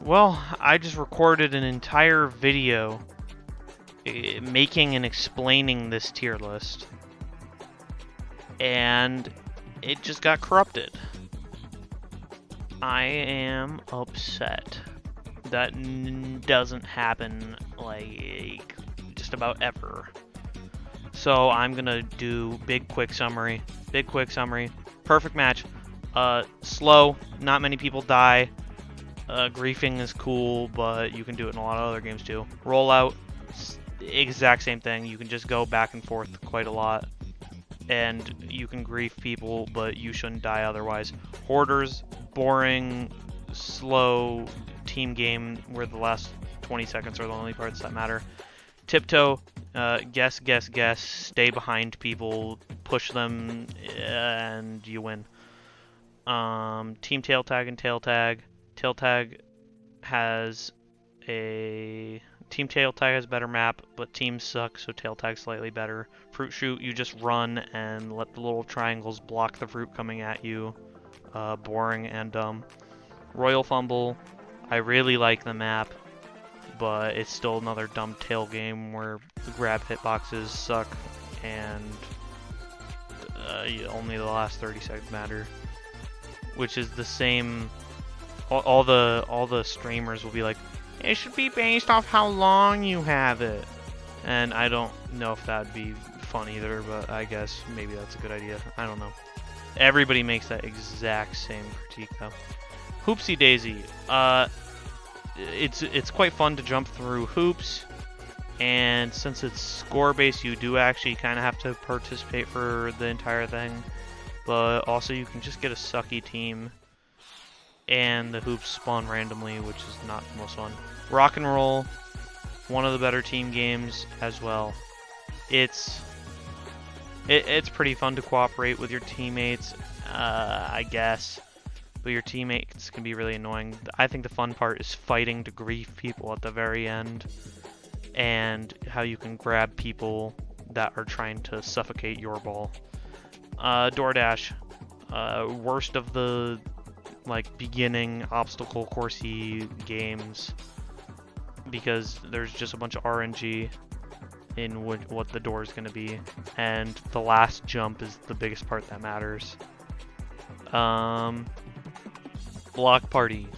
Well, I just recorded an entire video making and explaining this tier list, and it just got corrupted. I am upset. That doesn't happen, like, just about ever. So I'm gonna do big quick summary. Perfect match. Slow, not many people die. Griefing is cool, but you can do it in a lot of other games too. Rollout, exact same thing. You can just go back and forth quite a lot, and you can grief people, but you shouldn't die otherwise. Hoarders, boring, slow team game where the last 20 seconds are the only parts that matter. Tiptoe, guess, stay behind people, push them, and you win. Team tail tag and tail tag. Tail tag has a better map, but teams suck, so tail tag's slightly better. Fruit shoot, you just run and let the little triangles block the fruit coming at you. Boring and dumb. Royal fumble, I really like the map, but it's still another dumb tail game where the grab hitboxes suck and only the last 30 seconds matter, which is the same. All the streamers will be like, it should be based off how long you have it, and I don't know if that'd be fun either, but I guess maybe that's a good idea. I don't know. Everybody makes that exact same critique though. Hoopsie daisy. It's quite fun to jump through hoops, and since it's score based, you do actually kind of have to participate for the entire thing, but also you can just get a sucky team, and the hoops spawn randomly, which is not the most fun. Rock and roll, one of the better team games as well. It's pretty fun to cooperate with your teammates, I guess. But your teammates can be really annoying. I think the fun part is fighting to grief people at the very end, and how you can grab people that are trying to suffocate your ball. DoorDash, worst of the beginning obstacle coursey games, because there's just a bunch of RNG in what the door is going to be, and the last jump is the biggest part that matters. Block party.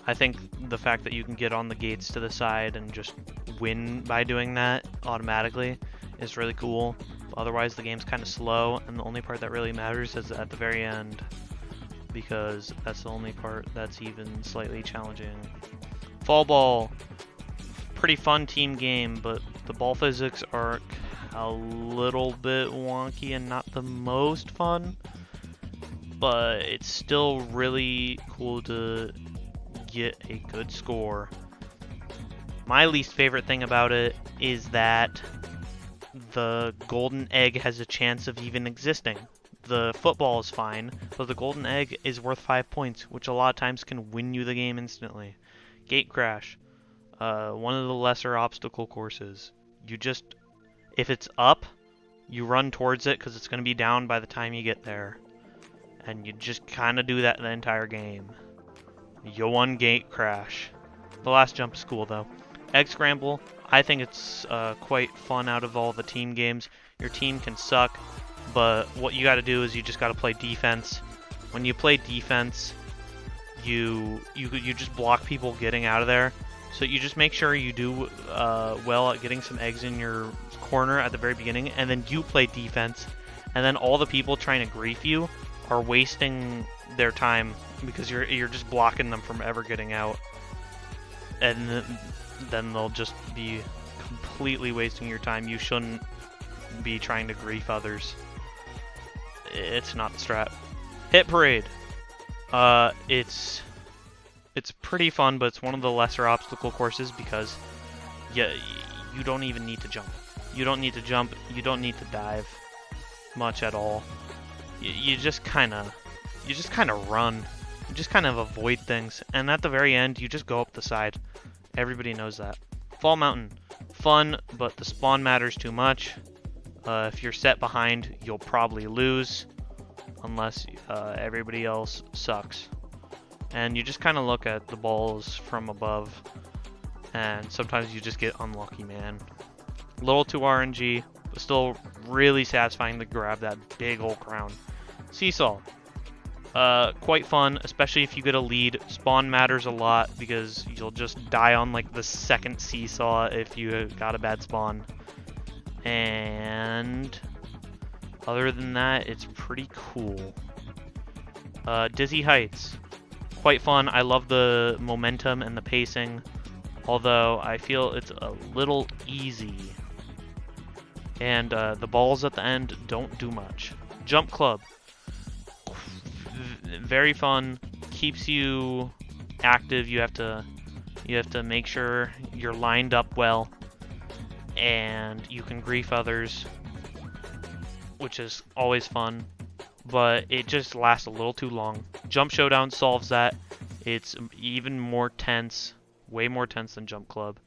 I think the fact that you can get on the gates to the side and just win by doing that automatically is really cool. Otherwise, the game's kind of slow, and the only part that really matters is at the very end, because that's the only part that's even slightly challenging. Fall ball. Pretty fun team game, but the ball physics are a little bit wonky and not the most fun, but it's still really cool to get a good score. My least favorite thing about it is that the golden egg has a chance of even existing. The football is fine, but the golden egg is worth 5 points, which a lot of times can win you the game instantly. Gate crash. One of the lesser obstacle courses. If it's up, you run towards it because it's going to be down by the time you get there. And you just kind of do that the entire game. You won gate crash. The last jump is cool though. Egg scramble. I think it's quite fun out of all the team games. Your team can suck, but what you got to do is you just got to play defense. When you play defense, you just block people getting out of there. So you just make sure you do well at getting some eggs in your corner at the very beginning, and then you play defense, and then all the people trying to grief you are wasting their time because you're just blocking them from ever getting out, and then they'll just be completely wasting your time. You shouldn't be trying to grief others. It's not the strat. Hit parade. It's pretty fun, but it's one of the lesser obstacle courses because you don't even need to jump. You don't need to jump. You don't need to dive much at all. You just kind of run. You just kind of avoid things, and at the very end, you just go up the side. Everybody knows that. Fall Mountain, fun, but the spawn matters too much. If you're set behind, you'll probably lose, unless everybody else sucks. and you just kind of look at the balls from above, and sometimes you just get unlucky, man. A little too RNG, but still really satisfying to grab that big old crown. Seesaw. Quite fun, especially if you get a lead. Spawn matters a lot because you'll just die on like the second seesaw if you got a bad spawn. And other than that, it's pretty cool. Dizzy Heights. Quite fun. I love the momentum and the pacing, although I feel it's a little easy. And the balls at the end don't do much. Jump Club. Very fun. Keeps you active. You have to make sure you're lined up well, and you can grief others, which is always fun. But it just lasts a little too long. Jump Showdown solves that. It's even more tense, way more tense than Jump Club,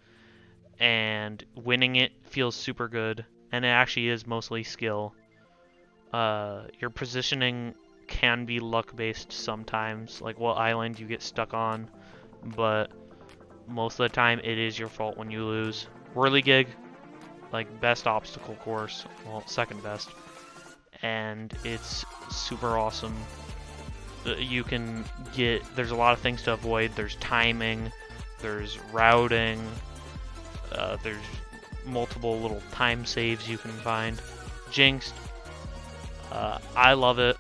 and winning it feels super good. And it actually is mostly skill. Your positioning can be luck-based sometimes, like what island you get stuck on, but most of the time it is your fault when you lose. Whirligig, like best obstacle course, well, second best, and it's super awesome. You can get, there's a lot of things to avoid. There's timing, there's routing, there's multiple little time saves you can find. Jinxed, I love it.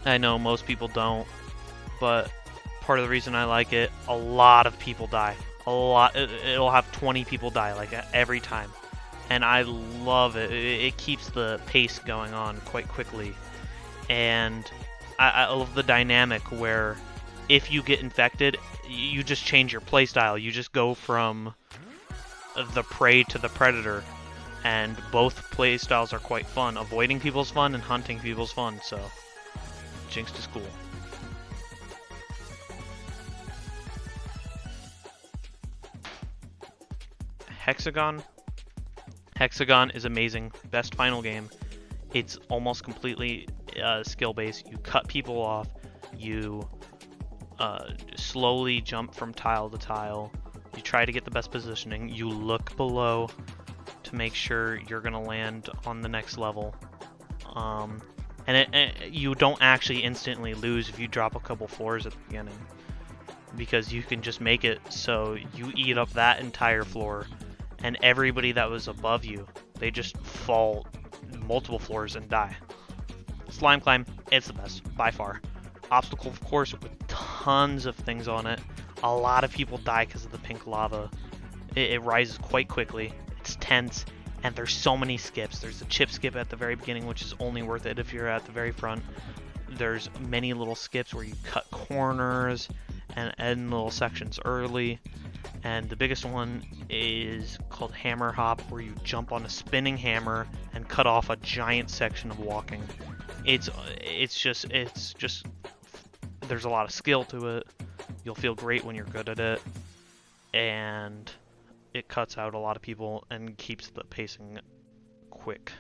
I know most people don't, but part of the reason I like it, a lot of people die. A lot. It'll have 20 people die like every time, and I love it. It keeps the pace going on quite quickly, and I love the dynamic where if you get infected, you just change your playstyle. You just go from the prey to the predator, and both playstyles are quite fun. Avoiding people's fun and hunting people's fun, so Jinxed is cool. Hexagon. Hexagon is amazing. Best final game. It's almost completely skill-based. You cut people off. You slowly jump from tile to tile. You try to get the best positioning. You look below to make sure you're going to land on the next level. And you don't actually instantly lose if you drop a couple floors at the beginning, because you can just make it so you eat up that entire floor, and everybody that was above you, they just fall multiple floors and die. Slime Climb, it's the best, by far. Obstacle course with tons of things on it. A lot of people die because of the pink lava. It rises quite quickly. It's tense. And there's so many skips. There's a chip skip at the very beginning, which is only worth it if you're at the very front. There's many little skips where you cut corners and end little sections early. And the biggest one is called Hammer Hop, where you jump on a spinning hammer and cut off a giant section of walking. It's just there's a lot of skill to it. You'll feel great when you're good at it, and it cuts out a lot of people and keeps the pacing quick.